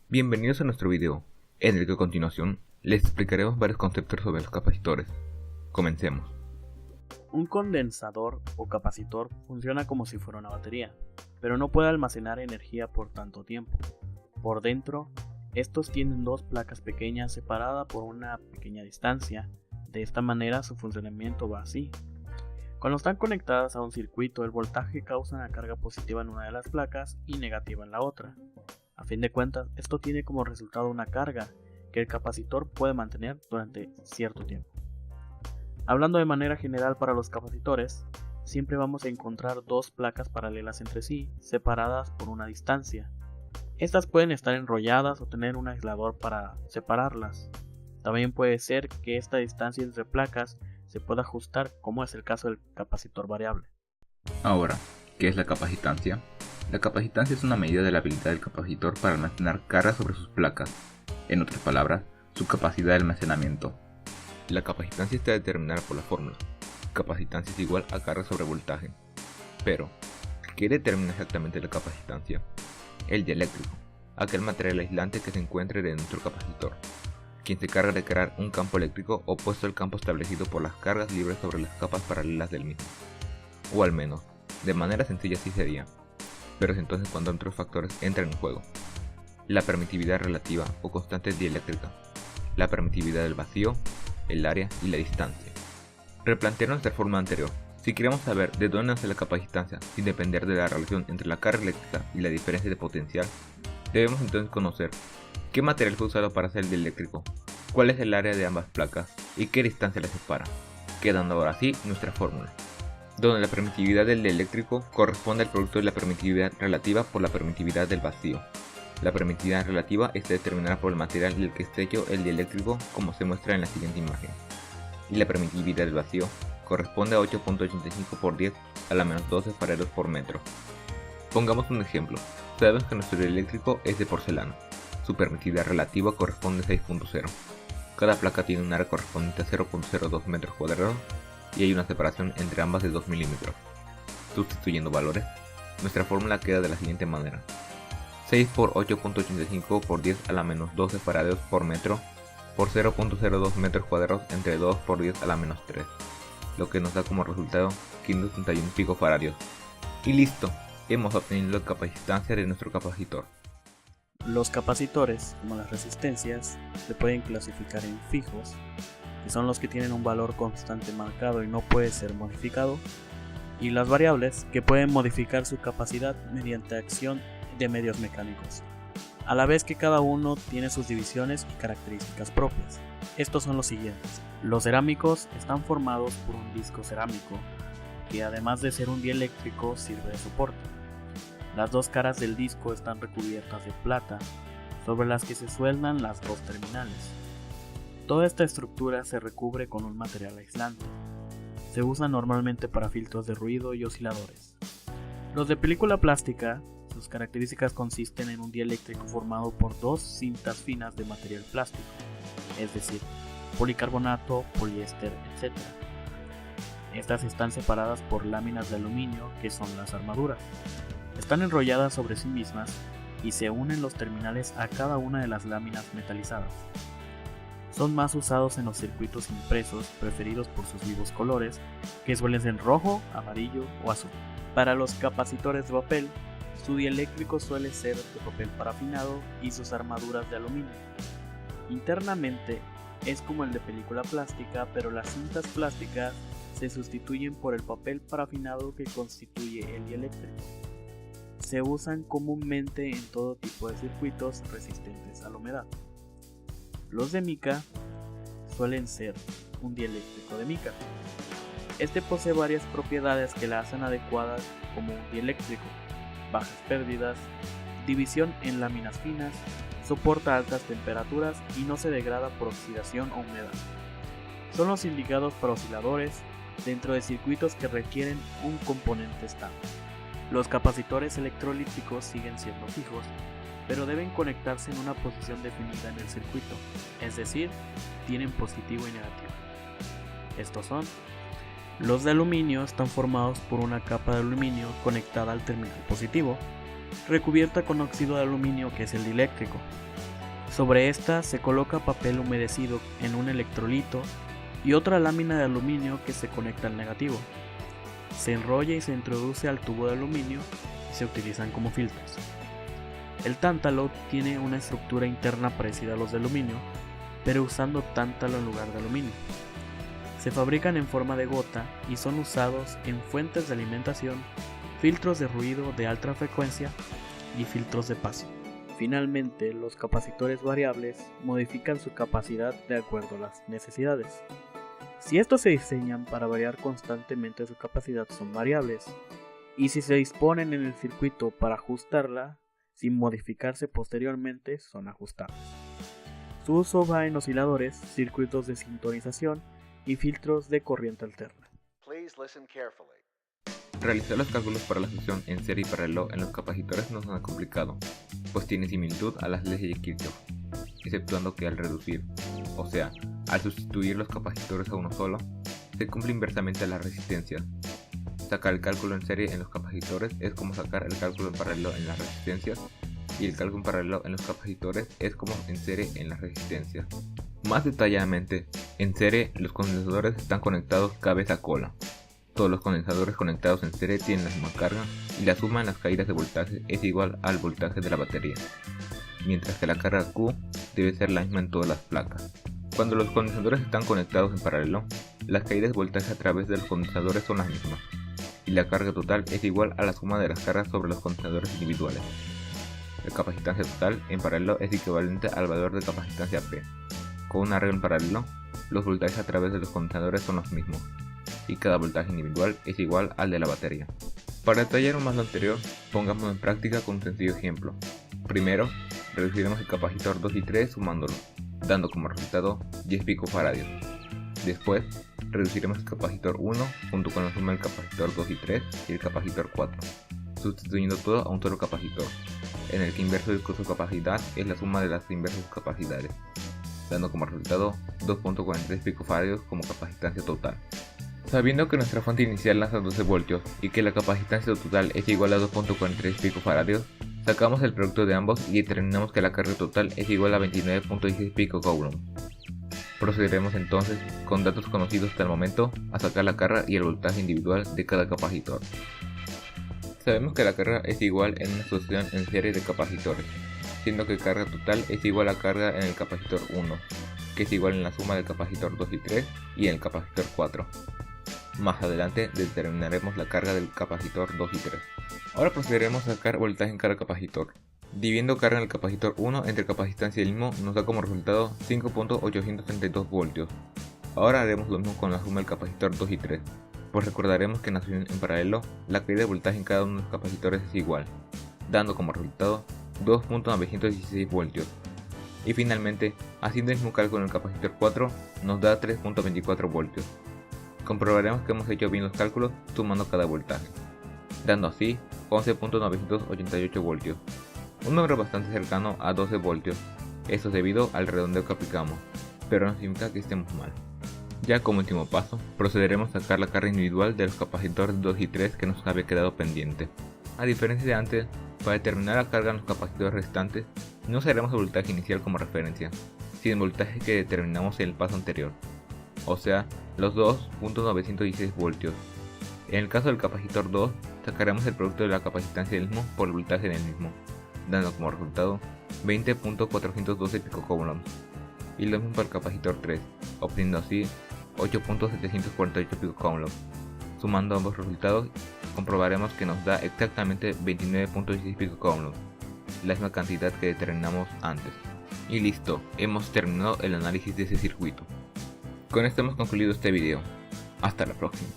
Bienvenidos a nuestro video, en el que a continuación les explicaremos varios conceptos sobre los capacitores. Comencemos. Un condensador o capacitor funciona como si fuera una batería, pero no puede almacenar energía por tanto tiempo. Por dentro, estos tienen dos placas pequeñas separadas por una pequeña distancia. De esta manera su funcionamiento va así. Cuando están conectadas a un circuito, el voltaje causa una carga positiva en una de las placas y negativa en la otra. A fin de cuentas, esto tiene como resultado una carga que el capacitor puede mantener durante cierto tiempo. Hablando de manera general para los capacitores, siempre vamos a encontrar dos placas paralelas entre sí, separadas por una distancia. Estas pueden estar enrolladas o tener un aislador para separarlas. También puede ser que esta distancia entre placas se pueda ajustar, como es el caso del capacitor variable. Ahora, ¿qué es la capacitancia? La capacitancia es una medida de la habilidad del capacitor para almacenar carga sobre sus placas. En otras palabras, su capacidad de almacenamiento. La capacitancia está determinada por la fórmula. Capacitancia es igual a carga sobre voltaje. Pero, ¿qué determina exactamente la capacitancia? El dieléctrico, aquel material aislante que se encuentra en nuestro capacitor, quien se encarga de crear un campo eléctrico opuesto al campo establecido por las cargas libres sobre las capas paralelas del mismo. O al menos, de manera sencilla así sería. Pero es entonces cuando otros factores entran en juego. La permitividad relativa o constante dieléctrica, la permitividad del vacío, el área y la distancia. Replantear nuestra fórmula anterior. Si queremos saber de dónde nace la capacitancia sin depender de la relación entre la carga eléctrica y la diferencia de potencial, debemos entonces conocer qué material fue usado para hacer el dieléctrico, cuál es el área de ambas placas y qué distancia las separa, quedando ahora así nuestra fórmula, donde la permitividad del dieléctrico corresponde al producto de la permitividad relativa por la permitividad del vacío. La permitividad relativa está determinada por el material del que está hecho el dieléctrico, como se muestra en la siguiente imagen, y la permitividad del vacío corresponde a 8.85 por 10 a la menos 12 farados por metro. Pongamos un ejemplo. Sabemos que nuestro dieléctrico es de porcelana. Su permitividad relativa corresponde a 6.0. Cada placa tiene un área correspondiente a 0.02 metros cuadrados y hay una separación entre ambas de 2 milímetros. Sustituyendo valores, nuestra fórmula queda de la siguiente manera: 6 por 8.85 por 10 a la menos 12 farados por metro por 0.02 metros cuadrados entre 2 por 10 a la menos 3, lo que nos da como resultado 531 picofaradios. Y listo, hemos obtenido la capacitancia de nuestro capacitor. Los capacitores, como las resistencias, se pueden clasificar en fijos, que son los que tienen un valor constante marcado y no puede ser modificado, y las variables, que pueden modificar su capacidad mediante acción de medios mecánicos, a la vez que cada uno tiene sus divisiones y características propias. Estos son los siguientes. Los cerámicos están formados por un disco cerámico, que además de ser un dieléctrico sirve de soporte. Las dos caras del disco están recubiertas de plata, sobre las que se sueldan las dos terminales. Toda esta estructura se recubre con un material aislante. Se usa normalmente para filtros de ruido y osciladores. Los de película plástica, sus características consisten en un dieléctrico formado por dos cintas finas de material plástico, es decir, policarbonato, poliéster, etc. Estas están separadas por láminas de aluminio, que son las armaduras. Están enrolladas sobre sí mismas y se unen los terminales a cada una de las láminas metalizadas. Son más usados en los circuitos impresos, preferidos por sus vivos colores, que suelen ser rojo, amarillo o azul. Para los capacitores de papel, su dieléctrico suele ser de papel parafinado y sus armaduras de aluminio. Internamente es como el de película plástica, pero las cintas plásticas se sustituyen por el papel parafinado que constituye el dieléctrico. Se usan comúnmente en todo tipo de circuitos resistentes a la humedad. Los de mica suelen ser un dieléctrico de mica. Este posee varias propiedades que la hacen adecuada como un dieléctrico: bajas pérdidas, división en láminas finas, soporta altas temperaturas y no se degrada por oxidación o humedad. Son los indicados para osciladores dentro de circuitos que requieren un componente estable. Los capacitores electrolíticos siguen siendo fijos, pero deben conectarse en una posición definida en el circuito, es decir, tienen positivo y negativo. Estos son: los de aluminio están formados por una capa de aluminio conectada al terminal positivo. recubierta con óxido de aluminio, que es el dieléctrico. Sobre esta se coloca papel humedecido en un electrolito y otra lámina de aluminio que se conecta al negativo. Se enrolla y se introduce al tubo de aluminio y se utilizan como filtros. El tántalo tiene una estructura interna parecida a los de aluminio, pero usando tántalo en lugar de aluminio. Se fabrican en forma de gota y son usados en fuentes de alimentación, filtros de ruido de alta frecuencia y filtros de paso. Finalmente, los capacitores variables modifican su capacidad de acuerdo a las necesidades. Si estos se diseñan para variar constantemente su capacidad, son variables, y si se disponen en el circuito para ajustarla sin modificarse posteriormente, son ajustables. Su uso va en osciladores, circuitos de sintonización y filtros de corriente alterna. Realizar los cálculos para la sucesión en serie y paralelo en los capacitores no es nada complicado, pues tiene similitud a las leyes de Kirchhoff, exceptuando que al reducir, o sea, al sustituir los capacitores a uno solo, se cumple inversamente las resistencias. Sacar el cálculo en serie en los capacitores es como sacar el cálculo en paralelo en las resistencias, y el cálculo en paralelo en los capacitores es como en serie en las resistencias. Más detalladamente, en serie los condensadores están conectados cabeza a cola. Todos los condensadores conectados en serie tienen la misma carga y la suma en las caídas de voltaje es igual al voltaje de la batería, mientras que la carga Q debe ser la misma en todas las placas. Cuando los condensadores están conectados en paralelo, las caídas de voltaje a través de los condensadores son las mismas, y la carga total es igual a la suma de las cargas sobre los condensadores individuales. La capacitancia total en paralelo es equivalente al valor de capacitancia P. Con un arreglo en paralelo, los voltajes a través de los condensadores son los mismos, y cada voltaje individual es igual al de la batería. Para detallar aún más lo anterior, pongámoslo en práctica con un sencillo ejemplo. Primero, reduciremos el capacitor 2 y 3 sumándolo, dando como resultado 10 picofaradios. Después, reduciremos el capacitor 1 junto con la suma del capacitor 2 y 3 y el capacitor 4, sustituyendo todo a un solo capacitor, en el que inverso de su capacidad es la suma de las inversas capacidades, dando como resultado 2.43 picofaradios como capacitancia total. Sabiendo que nuestra fuente inicial lanza 12 voltios y que la capacitancia total es igual a 2.43 picofaradios, sacamos el producto de ambos y determinamos que la carga total es igual a 29.16 picocoulomb. Procederemos entonces, con datos conocidos hasta el momento, a sacar la carga y el voltaje individual de cada capacitor. Sabemos que la carga es igual en una sucesión en serie de capacitores, siendo que carga total es igual a carga en el capacitor 1, que es igual en la suma del capacitor 2 y 3 y en el capacitor 4. Más adelante determinaremos la carga del capacitor 2 y 3. Ahora procederemos a sacar voltaje en cada capacitor. Dividiendo carga en el capacitor 1 entre capacitancia del mismo nos da como resultado 5.832 voltios. Ahora haremos lo mismo con la suma del capacitor 2 y 3, pues recordaremos que en la sucesión en paralelo la caída de voltaje en cada uno de los capacitores es igual, dando como resultado 2.916 voltios. Y finalmente, haciendo el mismo cálculo en el capacitor 4 nos da 3.24 voltios. Comprobaremos que hemos hecho bien los cálculos sumando cada voltaje, dando así 11.988 voltios, un número bastante cercano a 12 voltios. Esto es debido al redondeo que aplicamos, pero no significa que estemos mal. Ya como último paso, procederemos a sacar la carga individual de los capacitores 2 y 3 que nos había quedado pendiente. A diferencia de antes, para determinar la carga en los capacitores restantes, no usaremos el voltaje inicial como referencia, sino el voltaje que determinamos en el paso anterior, o sea, los 2.916 voltios. En el caso del capacitor 2, sacaremos el producto de la capacitancia del mismo por el voltaje del mismo, dando como resultado 20.412 picocoulomb, y lo mismo para el capacitor 3, obteniendo así 8.748 picocoulomb. Sumando ambos resultados, comprobaremos que nos da exactamente 29.16 picocoulomb, la misma cantidad que determinamos antes. Y listo, hemos terminado el análisis de ese circuito. Con esto hemos concluido este video. Hasta la próxima.